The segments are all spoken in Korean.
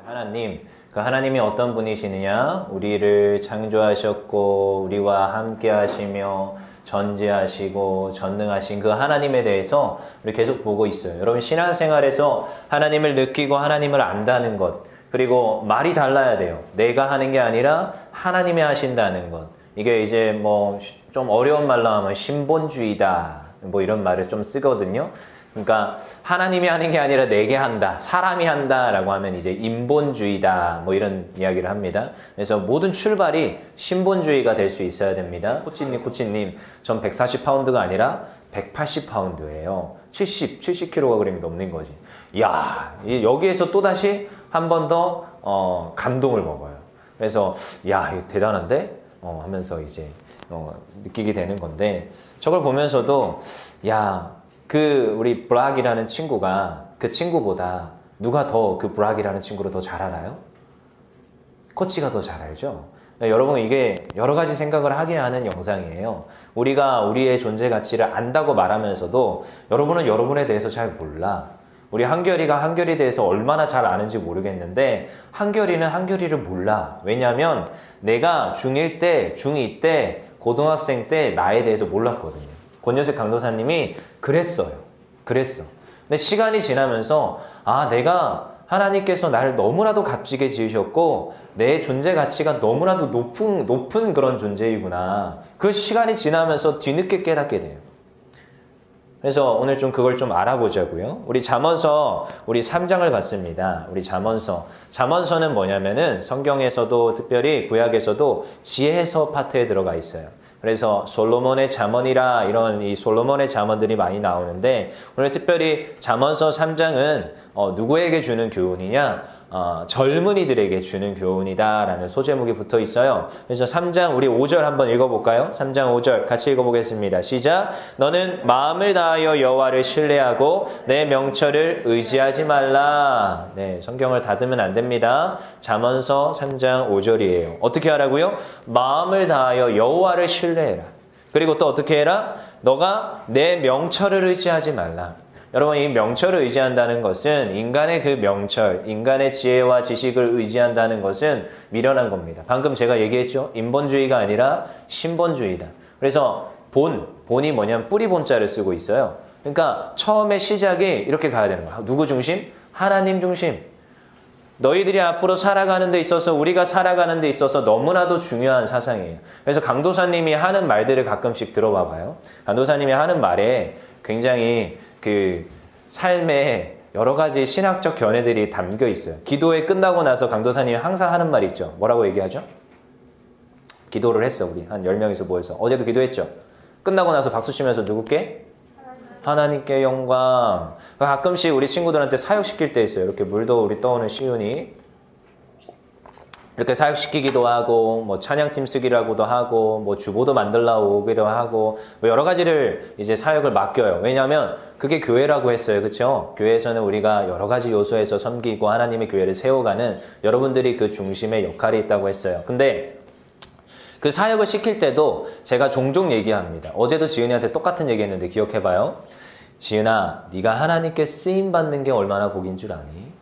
하나님, 그 하나님이 어떤 분이시느냐? 우리를 창조하셨고 우리와 함께 하시며 전지하시고 전능하신 그 하나님에 대해서 우리 계속 보고 있어요. 여러분, 신앙생활에서 하나님을 느끼고 하나님을 안다는 것, 그리고 말이 달라야 돼요. 내가 하는 게 아니라 하나님이 하신다는 것. 이게 이제 뭐 좀 어려운 말로 하면 신본주의다, 뭐 이런 말을 좀 쓰거든요. 그러니까 하나님이 하는 게 아니라 내게 한다, 사람이 한다라고 하면 이제 인본주의다, 뭐 이런 이야기를 합니다. 그래서 모든 출발이 신본주의가 될 수 있어야 됩니다. 코치님, 전 140파운드가 아니라 180파운드예요. 70kg이 넘는 거지. 야, 여기에서 또다시 한 번 더 감동을 먹어요. 그래서 야, 이거 대단한데? 하면서 이제 느끼게 되는 건데, 저걸 보면서도 야, 그 우리 브락이라는 친구가 그 친구보다 누가 더 그 브락이라는 친구를 더 잘 알아요? 코치가 더 잘 알죠? 여러분, 이게 여러 가지 생각을 하게 하는 영상이에요. 우리가 우리의 존재 가치를 안다고 말하면서도 여러분은 여러분에 대해서 잘 몰라. 우리 한결이가 한결에 대해서 얼마나 잘 아는지 모르겠는데 한결이는 한결이를 몰라. 왜냐하면 내가 중1 때, 중2 때, 고등학생 때 나에 대해서 몰랐거든요. 권여색 강도사님이 그랬어요. 근데 시간이 지나면서 내가 하나님께서 나를 너무나도 값지게 지으셨고 내 존재 가치가 너무나도 높은 그런 존재이구나. 그 시간이 지나면서 뒤늦게 깨닫게 돼요. 그래서 오늘 좀 그걸 좀 알아보자고요. 우리 잠언서 우리 3장을 봤습니다. 우리 잠언서는 뭐냐면은 성경에서도 특별히 구약에서도 지혜서 파트에 들어가 있어요. 그래서 솔로몬의 잠언이라 이런 이 솔로몬의 잠언들이 많이 나오는데, 오늘 특별히 잠언서 3장은 누구에게 주는 교훈이냐? 젊은이들에게 주는 교훈이다라는 소제목이 붙어 있어요. 그래서 3장 우리 5절 한번 읽어볼까요? 3장 5절 같이 읽어보겠습니다. 시작! 너는 마음을 다하여 여호와를 신뢰하고 내 명철을 의지하지 말라. 네, 성경을 닫으면 안 됩니다. 잠언서 3장 5절이에요. 어떻게 하라고요? 마음을 다하여 여호와를 신뢰해라. 그리고 또 어떻게 해라? 너가 내 명철을 의지하지 말라. 여러분, 이 명철을 의지한다는 것은 인간의 그 명철, 인간의 지혜와 지식을 의지한다는 것은 미련한 겁니다. 방금 제가 얘기했죠? 인본주의가 아니라 신본주의다. 그래서 본이 뭐냐면 뿌리 본자를 쓰고 있어요. 그러니까 처음에 시작이 이렇게 가야 되는 거야. 누구 중심? 하나님 중심. 너희들이 앞으로 살아가는 데 있어서, 우리가 살아가는 데 있어서 너무나도 중요한 사상이에요. 그래서 강도사님이 하는 말들을 가끔씩 들어봐 봐요. 강도사님이 하는 말에 굉장히 그 삶에 여러 가지 신학적 견해들이 담겨 있어요. 기도회 끝나고 나서 강도사님이 항상 하는 말이 있죠. 뭐라고 얘기하죠? 기도를 했어. 우리 한 10명이서 모여서. 어제도 기도했죠. 끝나고 나서 박수 치면서 누구께? 하나님께 영광. 가끔씩 우리 친구들한테 사역시킬 때 있어요. 이렇게 물도 우리 떠오는 시윤이 이렇게 사역시키기도 하고, 뭐 찬양팀 쓰기라고도 하고, 뭐 주보도 만들라고 오기도 하고, 뭐 여러 가지를 이제 사역을 맡겨요. 왜냐하면 그게 교회라고 했어요. 그렇죠? 교회에서는 우리가 여러 가지 요소에서 섬기고 하나님의 교회를 세워가는 여러분들이 그 중심에 역할이 있다고 했어요. 근데 그 사역을 시킬 때도 제가 종종 얘기합니다. 어제도 지은이한테 똑같은 얘기했는데 기억해봐요. 지은아, 네가 하나님께 쓰임받는 게 얼마나 복인 줄 아니?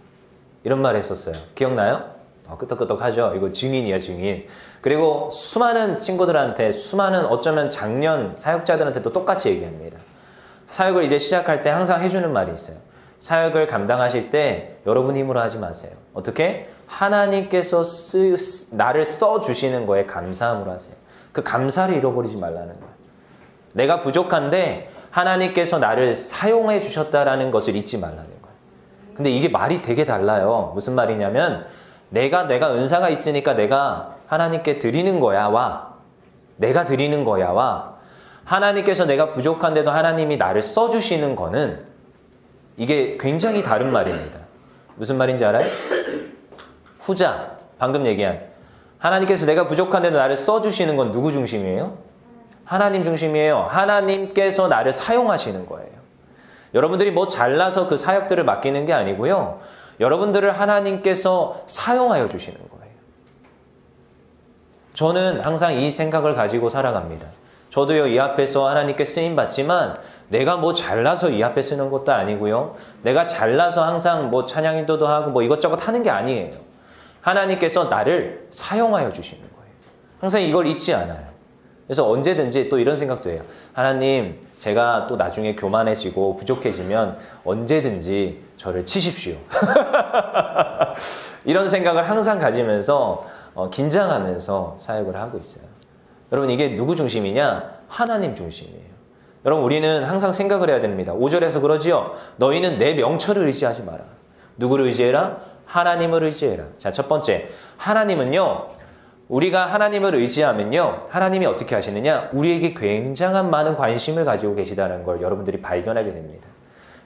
이런 말 했었어요. 기억나요? 끄떡끄떡하죠. 이거 증인이야, 증인. 그리고 수많은 친구들한테, 수많은 어쩌면 작년 사역자들한테도 똑같이 얘기합니다. 사역을 이제 시작할 때 항상 해주는 말이 있어요. 사역을 감당하실 때 여러분 힘으로 하지 마세요. 어떻게? 하나님께서 나를 써주시는 거에 감사함으로 하세요. 그 감사를 잃어버리지 말라는 거예요. 내가 부족한데 하나님께서 나를 사용해 주셨다라는 것을 잊지 말라는 거예요. 근데 이게 말이 되게 달라요. 무슨 말이냐면 내가 은사가 있으니까 내가 하나님께 드리는 거야와 내가 드리는 거야와 하나님께서 내가 부족한데도 하나님이 나를 써주시는 거는 이게 굉장히 다른 말입니다. 무슨 말인지 알아요? 후자, 방금 얘기한 하나님께서 내가 부족한데도 나를 써주시는 건 누구 중심이에요? 하나님 중심이에요. 하나님께서 나를 사용하시는 거예요. 여러분들이 뭐 잘나서 그 사역들을 맡기는 게 아니고요. 여러분들을 하나님께서 사용하여 주시는 거예요. 저는 항상 이 생각을 가지고 살아갑니다. 저도요, 이 앞에서 하나님께 쓰임받지만 내가 뭐 잘나서 이 앞에 쓰는 것도 아니고요. 내가 잘나서 항상 뭐 찬양 인도도 하고 뭐 이것저것 하는 게 아니에요. 하나님께서 나를 사용하여 주시는 거예요. 항상 이걸 잊지 않아요. 그래서 언제든지 또 이런 생각도 해요. 하나님, 제가 또 나중에 교만해지고 부족해지면 언제든지 저를 치십시오. 이런 생각을 항상 가지면서 긴장하면서 사역을 하고 있어요. 여러분, 이게 누구 중심이냐? 하나님 중심이에요. 여러분, 우리는 항상 생각을 해야 됩니다. 5절에서 그러지요. 너희는 내 명철을 의지하지 마라. 누구를 의지해라? 하나님을 의지해라. 자, 첫 번째, 하나님은요, 우리가 하나님을 의지하면요, 하나님이 어떻게 하시느냐? 우리에게 굉장한 많은 관심을 가지고 계시다는 걸 여러분들이 발견하게 됩니다.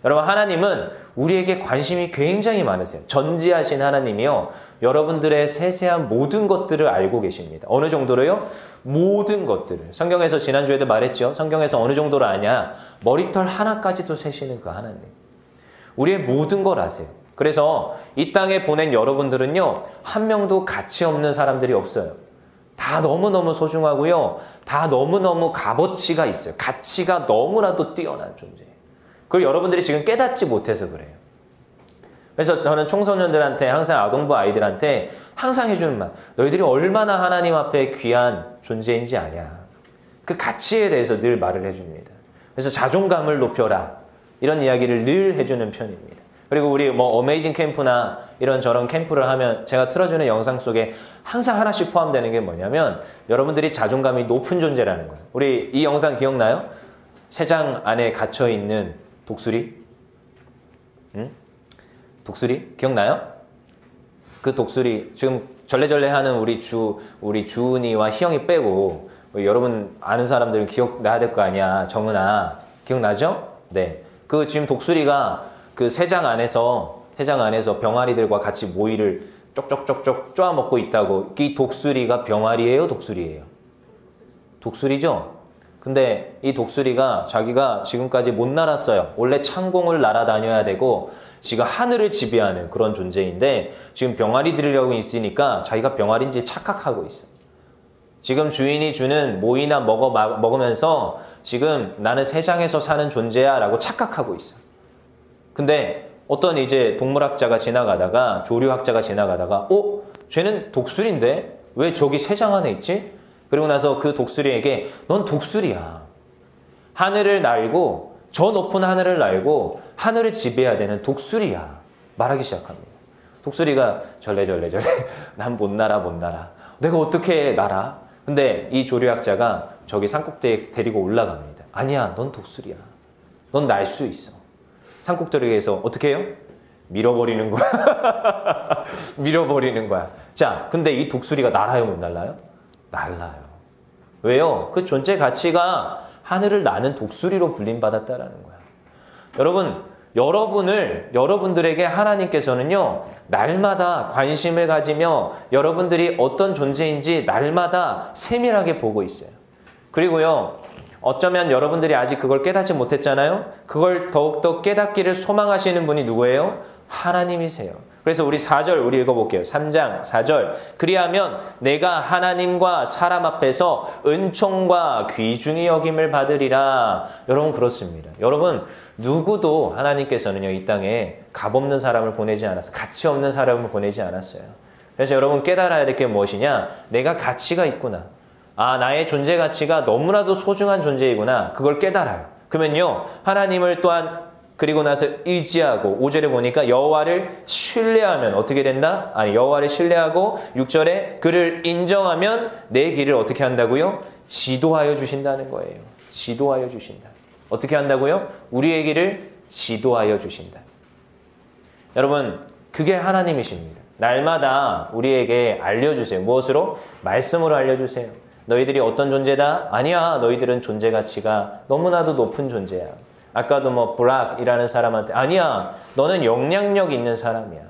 여러분, 하나님은 우리에게 관심이 굉장히 많으세요. 전지하신 하나님이요, 여러분들의 세세한 모든 것들을 알고 계십니다. 어느 정도로요? 모든 것들을. 성경에서 지난주에도 말했죠. 성경에서 어느 정도로 아냐? 머리털 하나까지도 세시는 그 하나님. 우리의 모든 걸 아세요. 그래서 이 땅에 보낸 여러분들은요, 한 명도 가치 없는 사람들이 없어요. 다 너무너무 소중하고요, 다 너무너무 값어치가 있어요. 가치가 너무나도 뛰어난 존재예요. 그걸 여러분들이 지금 깨닫지 못해서 그래요. 그래서 저는 청소년들한테, 항상 아동부 아이들한테 항상 해주는 말, 너희들이 얼마나 하나님 앞에 귀한 존재인지 아냐. 그 가치에 대해서 늘 말을 해줍니다. 그래서 자존감을 높여라, 이런 이야기를 늘 해주는 편입니다. 그리고 우리 어메이징 캠프나 이런 저런 캠프를 하면 제가 틀어주는 영상 속에 항상 하나씩 포함되는 게 뭐냐면, 여러분들이 자존감이 높은 존재라는 거예요. 우리 이 영상 기억나요? 새장 안에 갇혀있는 독수리? 응? 독수리? 기억나요? 그 독수리, 지금 절레절레 하는 우리 주은이와 희영이 빼고, 여러분 아는 사람들은 기억나야 될 거 아니야. 정은아, 기억나죠? 네. 그 지금 독수리가 그 새장 안에서 병아리들과 같이 모이를 쪽쪽쪽쪽 쪼아먹고 있다고. 이 독수리가 병아리예요, 독수리예요? 독수리죠? 근데 이 독수리가 자기가 지금까지 못 날았어요. 원래 창공을 날아다녀야 되고 지금 하늘을 지배하는 그런 존재인데, 지금 병아리들이라고 있으니까 자기가 병아리인지 착각하고 있어요. 지금 주인이 주는 모이나 먹으면서 지금 나는 세상에서 사는 존재야 라고 착각하고 있어. 근데 어떤 이제 동물학자가 지나가다가, 조류학자가 지나가다가, 쟤는 독수리인데 왜 저기 새장 안에 있지? 그리고 나서 그 독수리에게, 넌 독수리야. 하늘을 날고, 저 높은 하늘을 날고 하늘을 지배해야 되는 독수리야. 말하기 시작합니다. 독수리가 절레절레 난 못 날아. 내가 어떻게 날아? 근데 이 조류학자가 저기 산꼭대기에 데리고 올라갑니다. 아니야, 넌 독수리야. 넌 날 수 있어. 산꼭대기에서 어떻게 해요? 밀어버리는 거야. 밀어버리는 거야. 자, 근데 이 독수리가 날아요, 못 날아요? 날아요. 왜요? 그 존재 가치가 하늘을 나는 독수리로 불림받았다라는 거야. 여러분, 여러분들에게 하나님께서는요, 날마다 관심을 가지며 여러분들이 어떤 존재인지 날마다 세밀하게 보고 있어요. 그리고요, 어쩌면 여러분들이 아직 그걸 깨닫지 못했잖아요. 그걸 더욱더 깨닫기를 소망하시는 분이 누구예요? 하나님이세요. 그래서 우리 4절 우리 읽어볼게요. 3장 4절. 그리하면 내가 하나님과 사람 앞에서 은총과 귀중히 여김을 받으리라. 여러분, 그렇습니다. 여러분, 누구도 하나님께서는요, 이 땅에 값없는 사람을 보내지 않았어요. 가치 없는 사람을 보내지 않았어요. 그래서 여러분 깨달아야 될 게 무엇이냐? 내가 가치가 있구나. 나의 존재 가치가 너무나도 소중한 존재이구나. 그걸 깨달아요. 그러면요, 하나님을 또한 그리고 나서 의지하고, 5절에 보니까 여호와를 신뢰하면 어떻게 된다? 여호와를 신뢰하고 6절에 그를 인정하면 내 길을 어떻게 한다고요? 지도하여 주신다는 거예요. 지도하여 주신다. 어떻게 한다고요? 우리의 길을 지도하여 주신다. 여러분, 그게 하나님이십니다. 날마다 우리에게 알려주세요. 무엇으로? 말씀으로 알려주세요. 너희들이 어떤 존재다? 아니야, 너희들은 존재 가치가 너무나도 높은 존재야. 아까도 브락이라는 사람한테, 아니야, 너는 영향력 있는 사람이야.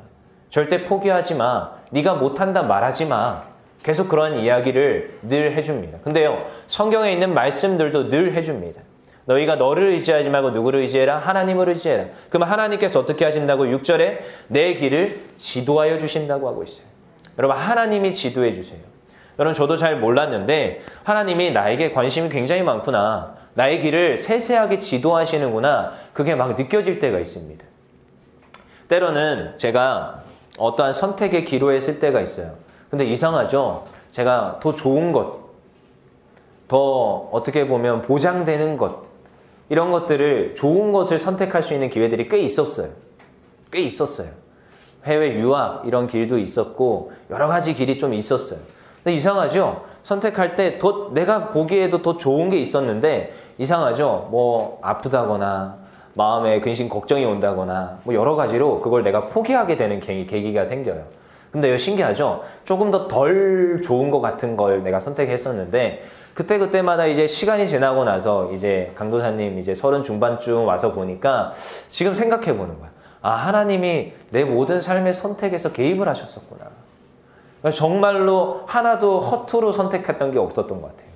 절대 포기하지 마. 네가 못한다 말하지 마. 계속 그런 이야기를 늘 해줍니다. 근데요, 성경에 있는 말씀들도 늘 해줍니다. 너희가 너를 의지하지 말고 누구를 의지해라? 하나님을 의지해라. 그럼 하나님께서 어떻게 하신다고? 6절에 내 길을 지도하여 주신다고 하고 있어요. 여러분, 하나님이 지도해 주세요. 여러분, 저도 잘 몰랐는데 하나님이 나에게 관심이 굉장히 많구나. 나의 길을 세세하게 지도하시는구나. 그게 막 느껴질 때가 있습니다. 때로는 제가 어떠한 선택의 기로에 쓸 때가 있어요. 근데 이상하죠? 제가 더 좋은 것, 더 어떻게 보면 보장되는 것, 이런 것들을, 좋은 것을 선택할 수 있는 기회들이 꽤 있었어요. 꽤 있었어요. 해외 유학 이런 길도 있었고 여러 가지 길이 좀 있었어요. 근데 이상하죠? 선택할 때 내가 보기에도 더 좋은 게 있었는데 이상하죠? 뭐 아프다거나 마음에 근심 걱정이 온다거나 뭐 여러 가지로 그걸 내가 포기하게 되는 계기가 생겨요. 근데 이거 신기하죠? 조금 더 덜 좋은 것 같은 걸 내가 선택했었는데 그때마다 이제 시간이 지나고 나서 이제 강도사님 이제 30 중반쯤 와서 보니까 지금 생각해 보는 거야. 아, 하나님이 내 모든 삶의 선택에서 개입을 하셨었구나. 정말로 하나도 허투루 선택했던 게 없었던 것 같아요.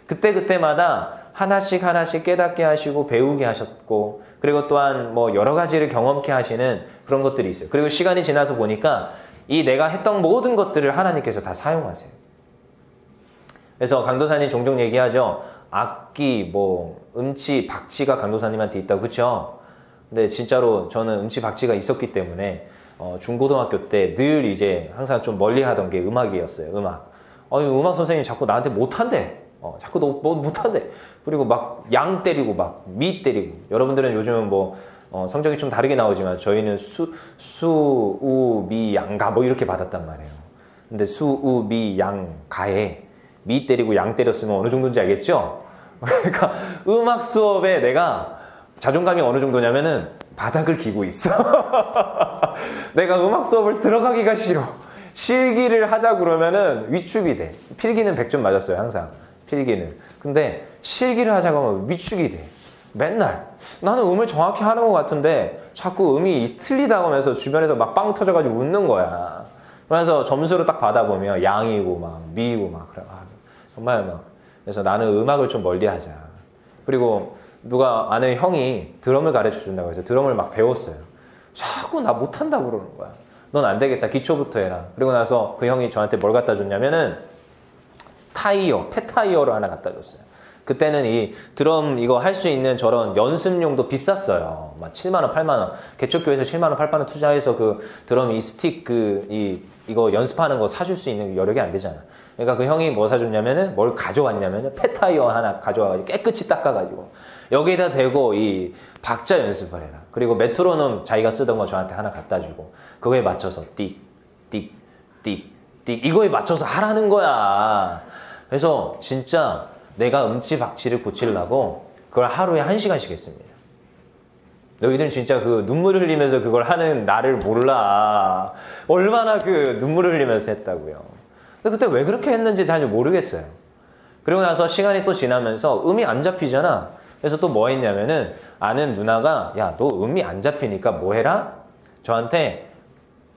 그때마다 하나씩 깨닫게 하시고 배우게 하셨고 그리고 또한 뭐 여러 가지를 경험케 하시는 그런 것들이 있어요. 그리고 시간이 지나서 보니까 이 내가 했던 모든 것들을 하나님께서 다 사용하세요. 그래서 강도사님 종종 얘기하죠. 악기, 뭐 음치, 박치가 강도사님한테 있다고, 그렇죠? 근데 진짜로 저는 음치, 박치가 있었기 때문에 중고등학교 때 늘 이제 항상 좀 멀리 하던 게 음악이었어요. 음악 선생님이 자꾸 나한테 못한대. 자꾸 너 뭐 못한대. 그리고 막 양 때리고 막 미 때리고. 여러분들은 요즘은 뭐 성적이 좀 다르게 나오지만 저희는 수, 우, 미, 양가 뭐 이렇게 받았단 말이에요. 근데 수, 우, 미, 양, 가에 미 때리고 양 때렸으면 어느 정도인지 알겠죠? 그러니까 음악 수업에 내가 자존감이 어느 정도냐면은 바닥을 기고 있어. 내가 음악 수업을 들어가기가 싫어. 실기를 하자 그러면은 위축이 돼. 필기는 100점 맞았어요, 항상. 필기는. 근데 실기를 하자고 하면 위축이 돼. 맨날. 나는 음을 정확히 하는 것 같은데 자꾸 음이 틀리다고 하면서 주변에서 막 빵 터져가지고 웃는 거야. 그래서 점수를 딱 받아보면 양이고 막 미이고 막 그래. 정말 막. 그래서 나는 음악을 좀 멀리 하자. 그리고 누가 아는 형이 드럼을 가르쳐 준다고 해서 드럼을 막 배웠어요. 자꾸 나 못한다고 그러는 거야. 넌 안 되겠다. 기초부터 해라. 그리고 나서 그 형이 저한테 뭘 갖다 줬냐면은 타이어, 폐타이어를 하나 갖다 줬어요. 그때는 이 드럼 이거 할 수 있는 저런 연습용도 비쌌어요. 막 7만원, 8만원. 개척교회에서 7만원, 8만원 투자해서 그 드럼 이 스틱 이거 연습하는 거 사줄 수 있는 여력이 안 되잖아. 그러니까 그 형이 뭐 사줬냐면은 뭘 가져왔냐면은 폐타이어 하나 가져와가지고 깨끗이 닦아가지고 여기에다 대고 이 박자 연습을 해라. 그리고 메트로놈 자기가 쓰던 거 저한테 하나 갖다 주고 그거에 맞춰서 띡, 띡, 띡, 띡 이거에 맞춰서 하라는 거야. 그래서 진짜 내가 음치 박치를 고치려고 그걸 하루에 1시간씩 했습니다. 너희들은 진짜 그 눈물을 흘리면서 그걸 하는 나를 몰라. 얼마나 그 눈물을 흘리면서 했다고요. 근데 그때 왜 그렇게 했는지 잘 모르겠어요. 그리고 나서 시간이 또 지나면서 음이 안 잡히잖아. 그래서 또 뭐 했냐면은 아는 누나가 야, 너 음이 안 잡히니까 뭐 해라? 저한테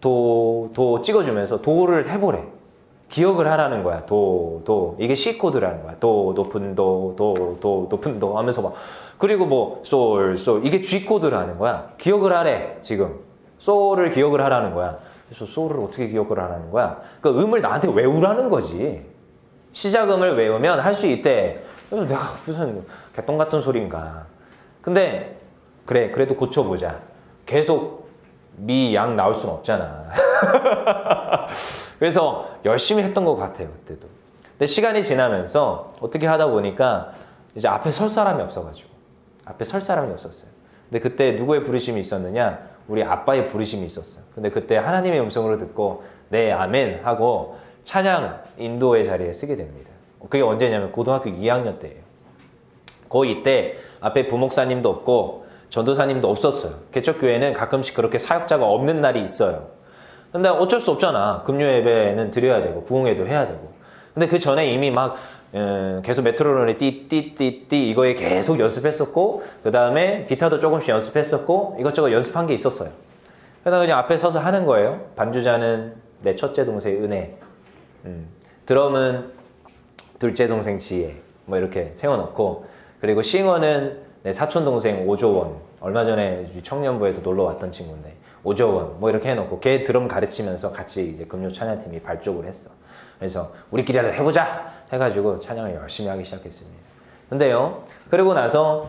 도 찍어주면서 도를 해보래. 기억을 하라는 거야. 이게 C 코드라는 거야. 높은 높은 도 하면서 막. 그리고 뭐 솔 이게 G 코드라는 거야. 기억을 하래. 지금 솔을 기억을 하라는 거야. 그래서 솔을 어떻게 기억을 하라는 거야? 그 음을 나한테 외우라는 거지. 시작음을 외우면 할 수 있대. 그래서 내가 무슨 개똥 같은 소린가. 근데 그래, 그래도 고쳐보자. 계속 미, 양 나올 수는 없잖아. 그래서 열심히 했던 것 같아요, 그때도. 근데 시간이 지나면서 어떻게 하다 보니까 이제 앞에 설 사람이 없어가지고. 앞에 설 사람이 없었어요. 근데 그때 누구의 부르심이 있었느냐? 우리 아빠의 부르심이 있었어요. 근데 그때 하나님의 음성으로 듣고 네, 아멘 하고 찬양 인도의 자리에 쓰게 됩니다. 그게 언제냐면 고등학교 2학년 때예요. 거의 이때 앞에 부목사님도 없고 전도사님도 없었어요. 개척교회는 가끔씩 그렇게 사역자가 없는 날이 있어요. 근데 어쩔 수 없잖아. 금요 예배는 드려야 되고 부흥회도 해야 되고. 근데 그 전에 이미 막 계속 메트로놈이 띠띠띠띠 이거에 계속 연습했었고 그 다음에 기타도 조금씩 연습했었고 이것저것 연습한 게 있었어요. 그래서 그냥 앞에 서서 하는 거예요. 반주자는 내 첫째 동생 은혜, 드럼은 둘째 동생 지혜 뭐 이렇게 세워놓고 그리고 싱어는 내 사촌 동생 오조원 얼마 전에 청년부에도 놀러 왔던 친구인데 오조원 뭐 이렇게 해놓고 걔 드럼 가르치면서 같이 이제 금요 찬양팀이 발족을 했어. 그래서 우리끼리라도 해보자 해가지고 찬양을 열심히 하기 시작했습니다. 근데요, 그러고 나서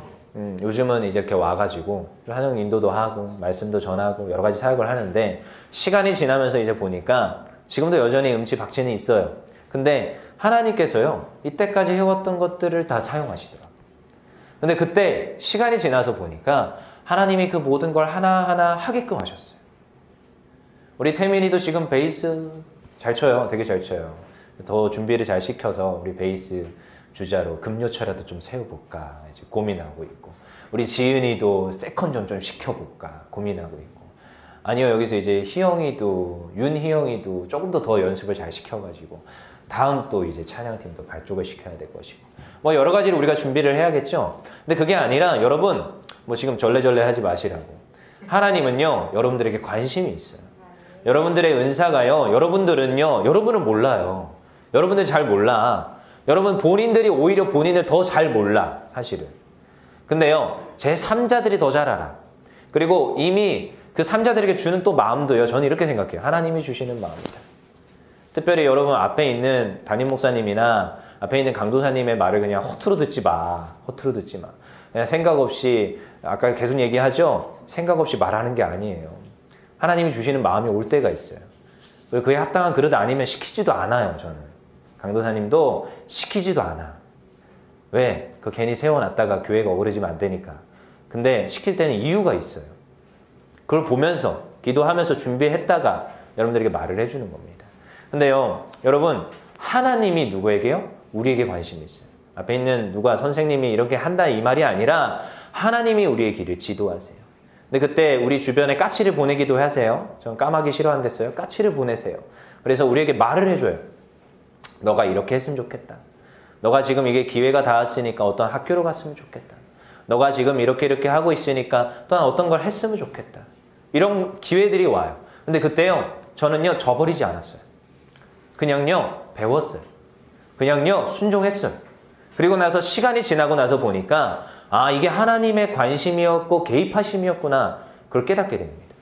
요즘은 이제 이렇게 와가지고 한영 인도도 하고 말씀도 전하고 여러 가지 사역을 하는데 시간이 지나면서 이제 보니까 지금도 여전히 음치박치는 있어요. 근데 하나님께서요 이때까지 해왔던 것들을 다 사용하시더라고요. 근데 그때 시간이 지나서 보니까 하나님이 그 모든 걸 하나하나 하게끔 하셨어요. 우리 태민이도 지금 베이스 잘 쳐요. 되게 잘 쳐요. 더 준비를 잘 시켜서 우리 베이스 주자로 금요차라도 좀 세워볼까 이제 고민하고 있고, 우리 지은이도 세컨 좀 시켜볼까 고민하고 있고, 아니요 여기서 이제 희영이도 윤희영이도 조금 더 연습을 잘 시켜가지고 다음 또 이제 찬양팀도 발족을 시켜야 될 것이고, 뭐 여러 가지를 우리가 준비를 해야겠죠. 근데 그게 아니라 여러분 뭐 지금 절레절레 하지 마시라고. 하나님은요 여러분들에게 관심이 있어요. 여러분들의 은사가요, 여러분들은요, 여러분은 몰라요. 여러분들 잘 몰라. 여러분 본인들이 오히려 본인을 더 잘 몰라, 사실은. 근데요, 제3자들이 더 잘 알아. 그리고 이미 그 3자들에게 주는 또 마음도요, 저는 이렇게 생각해요. 하나님이 주시는 마음이다. 특별히 여러분 앞에 있는 담임 목사님이나 앞에 있는 강도사님의 말을 그냥 허투루 듣지 마. 허투루 듣지 마. 그냥 생각 없이, 아까 계속 얘기하죠? 생각 없이 말하는 게 아니에요. 하나님이 주시는 마음이 올 때가 있어요. 그에 합당한 그릇 아니면 시키지도 않아요, 저는. 강도사님도 시키지도 않아. 왜? 그 괜히 세워놨다가 교회가 어그러지면 안 되니까. 근데 시킬 때는 이유가 있어요. 그걸 보면서, 기도하면서 준비했다가 여러분들에게 말을 해주는 겁니다. 근데요, 여러분, 하나님이 누구에게요? 우리에게 관심이 있어요. 앞에 있는 누가 선생님이 이렇게 한다 이 말이 아니라 하나님이 우리의 길을 지도하세요. 근데 그때 우리 주변에 까치를 보내기도 하세요. 전 까마귀 싫어한댔어요. 까치를 보내세요. 그래서 우리에게 말을 해줘요. 너가 이렇게 했으면 좋겠다. 너가 지금 이게 기회가 닿았으니까 어떤 학교로 갔으면 좋겠다. 너가 지금 이렇게 하고 있으니까 또한 어떤 걸 했으면 좋겠다. 이런 기회들이 와요. 근데 그때요, 저는요, 저버리지 않았어요. 그냥요, 배웠어요. 그냥요, 순종했어요. 그리고 나서 시간이 지나고 나서 보니까 아, 이게 하나님의 관심이었고 개입하심이었구나. 그걸 깨닫게 됩니다.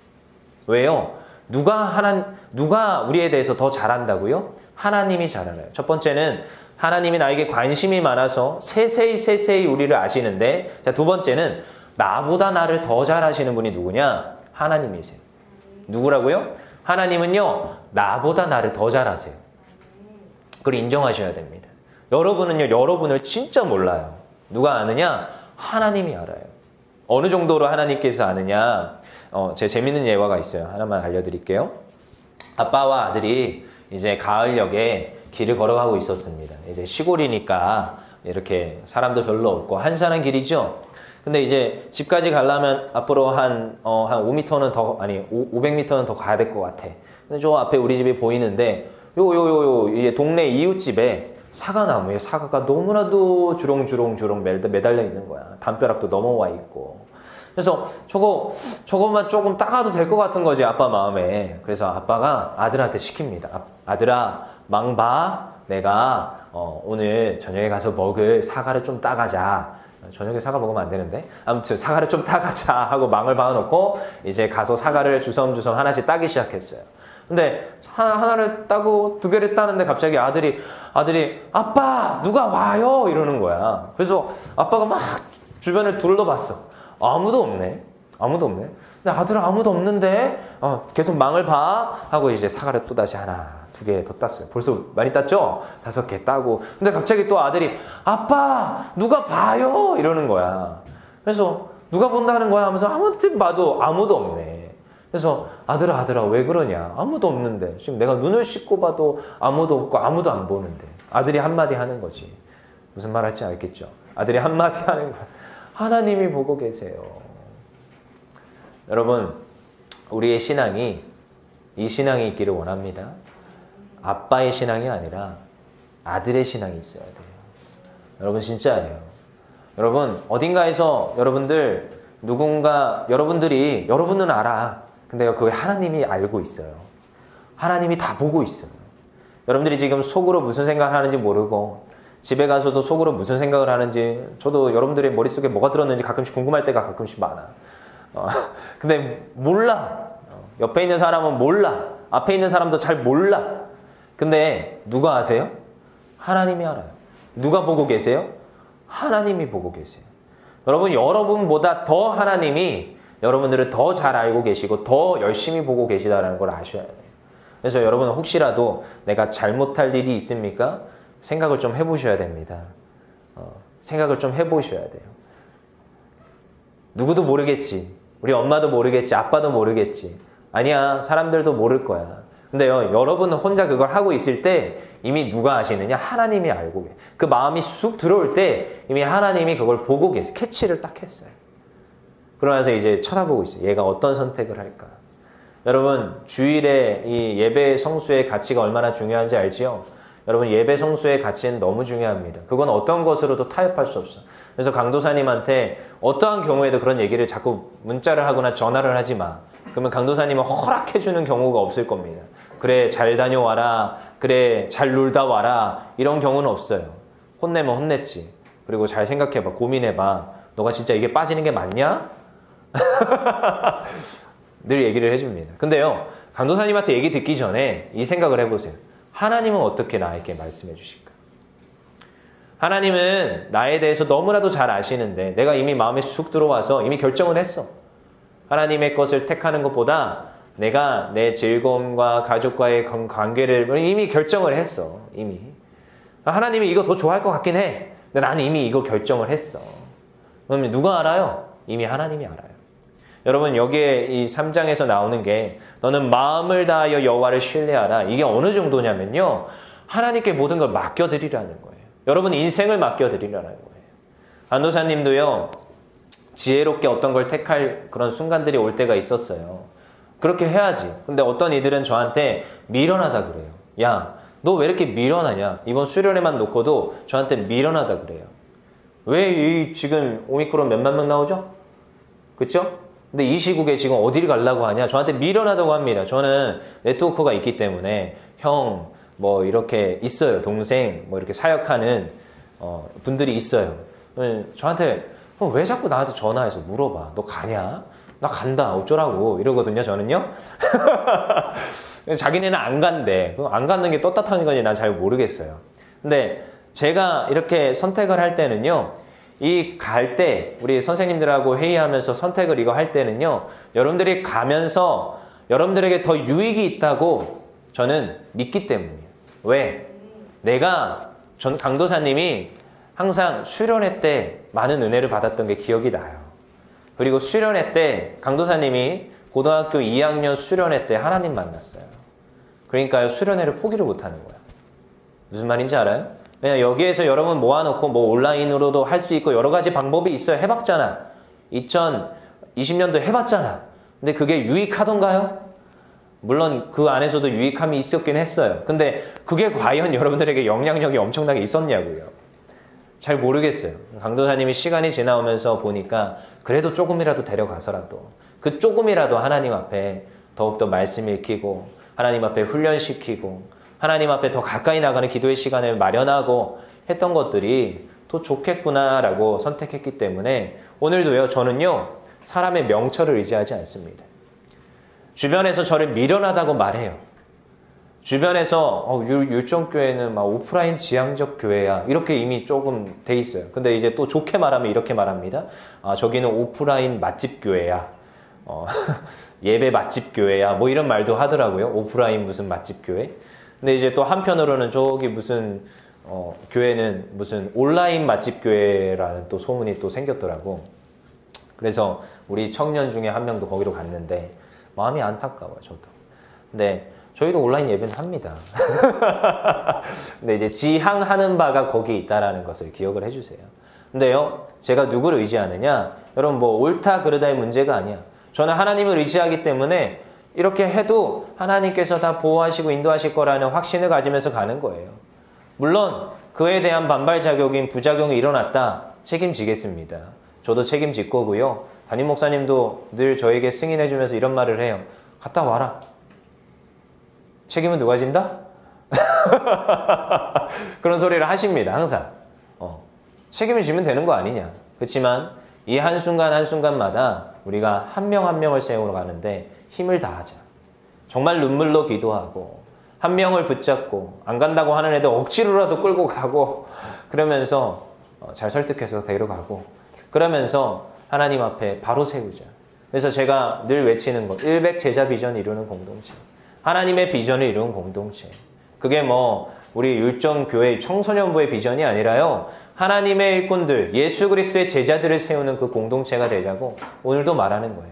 왜요? 누가 우리에 대해서 더 잘한다고요? 하나님이 잘 알아요. 첫 번째는 하나님이 나에게 관심이 많아서 세세히 우리를 아시는데, 자, 두 번째는 나보다 나를 더 잘 아시는 분이 누구냐? 하나님이세요. 누구라고요? 하나님은요, 나보다 나를 더 잘 아세요. 그걸 인정하셔야 됩니다. 여러분은요, 여러분을 진짜 몰라요. 누가 아느냐? 하나님이 알아요. 어느 정도로 하나님께서 아느냐? 제 재밌는 예화가 있어요. 하나만 알려드릴게요. 아빠와 아들이 이제 가을역에 길을 걸어가고 있었습니다. 이제 시골이니까 이렇게 사람도 별로 없고 한산한 길이죠. 근데 이제 집까지 가려면 앞으로 한 5m는 더, 아니 500m는 더 가야 될 것 같아. 근데 저 앞에 우리 집이 보이는데 이제 동네 이웃집에 사과나무에 사과가 너무나도 주렁주렁 매달려 있는 거야. 담벼락도 넘어와 있고. 그래서 저것만 조금 따가도 될 것 같은 거지, 아빠 마음에. 그래서 아빠가 아들한테 시킵니다. 아들아, 망 봐. 내가 오늘 저녁에 가서 먹을 사과를 좀 따가자. 저녁에 사과 먹으면 안 되는데. 아무튼 사과를 좀 따가자 하고 망을 박아놓고 이제 가서 사과를 주섬주섬 하나씩 따기 시작했어요. 근데 하나를 따고 두 개를 따는데 갑자기 아들이 아빠 누가 와요 이러는 거야. 그래서 아빠가 막 주변을 둘러봤어. 아무도 없네. 근데 아들은 아무도 없는데 계속 망을 봐 하고 이제 사과를 또 다시 하나 두 개 더 땄어요. 벌써 많이 땄죠? 5개 따고. 근데 갑자기 또 아들이 아빠 누가 봐요 이러는 거야. 그래서 누가 본다는 거야 하면서 아무튼 봐도 아무도 없네. 그래서 아들아 왜 그러냐? 아무도 없는데. 지금 내가 눈을 씻고 봐도 아무도 없고 아무도 안 보는데. 아들이 한마디 하는 거지. 무슨 말 할지 알겠죠? 아들이 한마디 하는 거야. 하나님이 보고 계세요. 여러분, 우리의 신앙이 이 신앙이 있기를 원합니다. 아빠의 신앙이 아니라 아들의 신앙이 있어야 돼요. 여러분 진짜예요. 여러분 어딘가에서 여러분들은 알아. 근데 그걸 하나님이 알고 있어요. 하나님이 다 보고 있어요. 여러분들이 지금 속으로 무슨 생각을 하는지 모르고 집에 가서도 속으로 무슨 생각을 하는지 저도 여러분들의 머릿속에 뭐가 들었는지 가끔씩 궁금할 때가 가끔씩 많아. 근데 몰라. 옆에 있는 사람은 몰라. 앞에 있는 사람도 잘 몰라. 근데 누가 아세요? 하나님이 알아요. 누가 보고 계세요? 하나님이 보고 계세요. 여러분, 여러분보다 더 하나님이 여러분들을 더 잘 알고 계시고 더 열심히 보고 계시다는 걸 아셔야 돼요. 그래서 여러분 혹시라도 내가 잘못할 일이 있습니까? 생각을 좀 해보셔야 됩니다. 생각을 좀 해보셔야 돼요. 누구도 모르겠지. 우리 엄마도 모르겠지. 아빠도 모르겠지. 아니야. 사람들도 모를 거야. 근데요, 여러분은 혼자 그걸 하고 있을 때 이미 누가 아시느냐? 하나님이 알고 계세요. 그 마음이 쑥 들어올 때 이미 하나님이 그걸 보고 계세요. 캐치를 딱 했어요. 그러면서 이제 쳐다보고 있어요. 얘가 어떤 선택을 할까? 여러분, 주일에 이 예배 성수의 가치가 얼마나 중요한지 알지요? 여러분, 예배 성수의 가치는 너무 중요합니다. 그건 어떤 것으로도 타협할 수 없어. 그래서 강도사님한테 어떠한 경우에도 그런 얘기를 자꾸 문자를 하거나 전화를 하지 마. 그러면 강도사님은 허락해주는 경우가 없을 겁니다. 그래, 잘 다녀와라. 그래, 잘 놀다 와라. 이런 경우는 없어요. 혼내면 혼냈지. 그리고 잘 생각해봐. 고민해봐. 너가 진짜 이게 빠지는 게 맞냐? 늘 얘기를 해줍니다. 근데요, 강도사님한테 얘기 듣기 전에 이 생각을 해보세요. 하나님은 어떻게 나에게 말씀해 주실까? 하나님은 나에 대해서 너무나도 잘 아시는데 내가 이미 마음에 쑥 들어와서 이미 결정을 했어. 하나님의 것을 택하는 것보다 내가 내 즐거움과 가족과의 관계를 이미 결정을 했어. 이미. 하나님이 이거 더 좋아할 것 같긴 해. 근데 나는 이미 이거 결정을 했어. 그러면 누가 알아요? 이미 하나님이 알아요. 여러분, 여기에 이 3장에서 나오는 게 너는 마음을 다하여 여호와를 신뢰하라. 이게 어느 정도냐면요, 하나님께 모든 걸 맡겨드리라는 거예요. 여러분, 인생을 맡겨드리라는 거예요. 안도사님도요, 지혜롭게 어떤 걸 택할 그런 순간들이 올 때가 있었어요. 그렇게 해야지. 근데 어떤 이들은 저한테 미련하다 그래요. 야, 너 왜 이렇게 미련하냐? 이번 수련회만 놓고도 저한테 미련하다 그래요. 왜 지금 오미크론 몇만 명 나오죠? 그쵸? 근데 이 시국에 지금 어디를 가려고 하냐? 저한테 미련하다고 합니다. 저는 네트워크가 있기 때문에 형, 뭐 이렇게 있어요. 동생, 뭐 이렇게 사역하는 분들이 있어요. 저한테 왜 자꾸 나한테 전화해서 물어봐. 너 가냐? 나 간다. 어쩌라고. 이러거든요, 저는요. 자기네는 안 간대. 안 가는 게 떳떳한 건지 난 잘 모르겠어요. 근데 제가 이렇게 선택을 할 때는요, 이 갈 때 우리 선생님들하고 회의하면서 선택을 이거 할 때는요, 여러분들이 가면서 여러분들에게 더 유익이 있다고 저는 믿기 때문이에요. 왜? 전 강도사님이 항상 수련회 때 많은 은혜를 받았던 게 기억이 나요. 그리고 수련회 때 강도사님이 고등학교 2학년 수련회 때 하나님 만났어요. 그러니까요, 수련회를 포기를 못하는 거야. 무슨 말인지 알아요? 그냥 여기에서 여러분 모아놓고 뭐 온라인으로도 할 수 있고 여러 가지 방법이 있어요. 해봤잖아. 2020년도 해봤잖아. 근데 그게 유익하던가요? 물론 그 안에서도 유익함이 있었긴 했어요. 근데 그게 과연 여러분들에게 영향력이 엄청나게 있었냐고요. 잘 모르겠어요. 강도사님이 시간이 지나오면서 보니까 그래도 조금이라도 데려가서라도 그 조금이라도 하나님 앞에 더욱더 말씀 읽히고 하나님 앞에 훈련시키고 하나님 앞에 더 가까이 나가는 기도의 시간을 마련하고 했던 것들이 더 좋겠구나라고 선택했기 때문에 오늘도요, 저는요, 사람의 명철을 의지하지 않습니다. 주변에서 저를 미련하다고 말해요. 주변에서 율정교회는 막 오프라인 지향적 교회야. 이렇게 이미 조금 돼 있어요. 근데 이제 또 좋게 말하면 이렇게 말합니다. 저기는 오프라인 맛집 교회야. 예배 맛집 교회야. 뭐 이런 말도 하더라고요. 오프라인 무슨 맛집 교회. 근데 이제 또 한편으로는 저기 무슨 교회는 무슨 온라인 맛집 교회라는 또 소문이 또 생겼더라고. 그래서 우리 청년 중에 한 명도 거기로 갔는데 마음이 안타까워요, 저도. 근데 저희도 온라인 예배는 합니다. 근데 이제 지향하는 바가 거기 있다라는 것을 기억을 해주세요. 근데요, 제가 누구를 의지하느냐? 여러분, 뭐 옳다 그르다의 문제가 아니야. 저는 하나님을 의지하기 때문에 이렇게 해도 하나님께서 다 보호하시고 인도하실 거라는 확신을 가지면서 가는 거예요. 물론 그에 대한 반발작용인 부작용이 일어났다. 책임지겠습니다. 저도 책임질 거고요. 담임 목사님도 늘 저에게 승인해 주면서 이런 말을 해요. 갔다 와라. 책임은 누가 진다? 그런 소리를 하십니다. 항상. 책임을 지면 되는 거 아니냐. 그렇지만 이 한순간 한순간마다 우리가 한 명 한 명을 세우러 가는데 힘을 다하자. 정말 눈물로 기도하고 한 명을 붙잡고 안 간다고 하는 애들 억지로라도 끌고 가고 그러면서 잘 설득해서 데려가고 그러면서 하나님 앞에 바로 세우자. 그래서 제가 늘 외치는 것, 100 제자 비전을 이루는 공동체. 하나님의 비전을 이루는 공동체. 그게 뭐 우리 율정교회 청소년부의 비전이 아니라요. 하나님의 일꾼들, 예수 그리스도의 제자들을 세우는 그 공동체가 되자고 오늘도 말하는 거예요.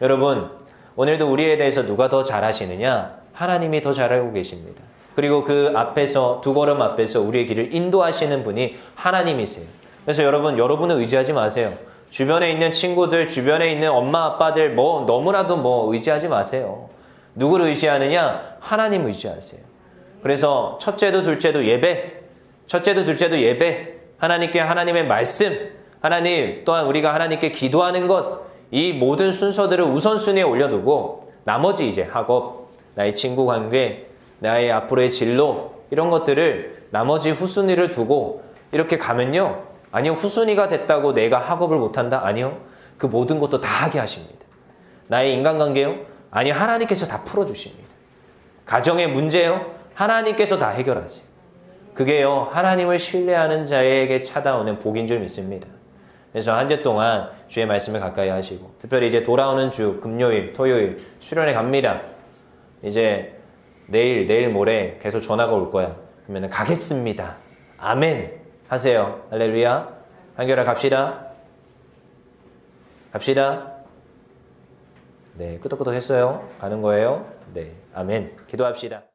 여러분, 오늘도 우리에 대해서 누가 더 잘하시느냐? 하나님이 더 잘 알고 계십니다. 그리고 그 앞에서, 두 걸음 앞에서 우리의 길을 인도하시는 분이 하나님이세요. 그래서 여러분을 의지하지 마세요. 주변에 있는 친구들, 주변에 있는 엄마, 아빠들, 너무나도 의지하지 마세요. 누구를 의지하느냐? 하나님 의지하세요. 그래서 첫째도 둘째도 예배, 하나님께 하나님의 말씀, 하나님 또한 우리가 하나님께 기도하는 것, 이 모든 순서들을 우선순위에 올려두고 나머지 이제 학업, 나의 친구 관계, 나의 앞으로의 진로 이런 것들을 나머지 후순위를 두고 이렇게 가면요. 아니요. 후순위가 됐다고 내가 학업을 못한다? 아니요. 그 모든 것도 다 하게 하십니다. 나의 인간관계요? 아니요. 하나님께서 다 풀어주십니다. 가정의 문제요? 하나님께서 다 해결하세요. 그게요. 하나님을 신뢰하는 자에게 찾아오는 복인 줄 믿습니다. 그래서 한 주 동안 주의 말씀을 가까이 하시고 특별히 이제 돌아오는 주 금요일, 토요일 수련회 갑니다. 이제 내일 모레 계속 전화가 올 거야. 그러면 가겠습니다. 아멘 하세요. 할렐루야. 한결아 갑시다. 네, 끄덕끄덕 했어요. 가는 거예요. 네, 아멘. 기도합시다.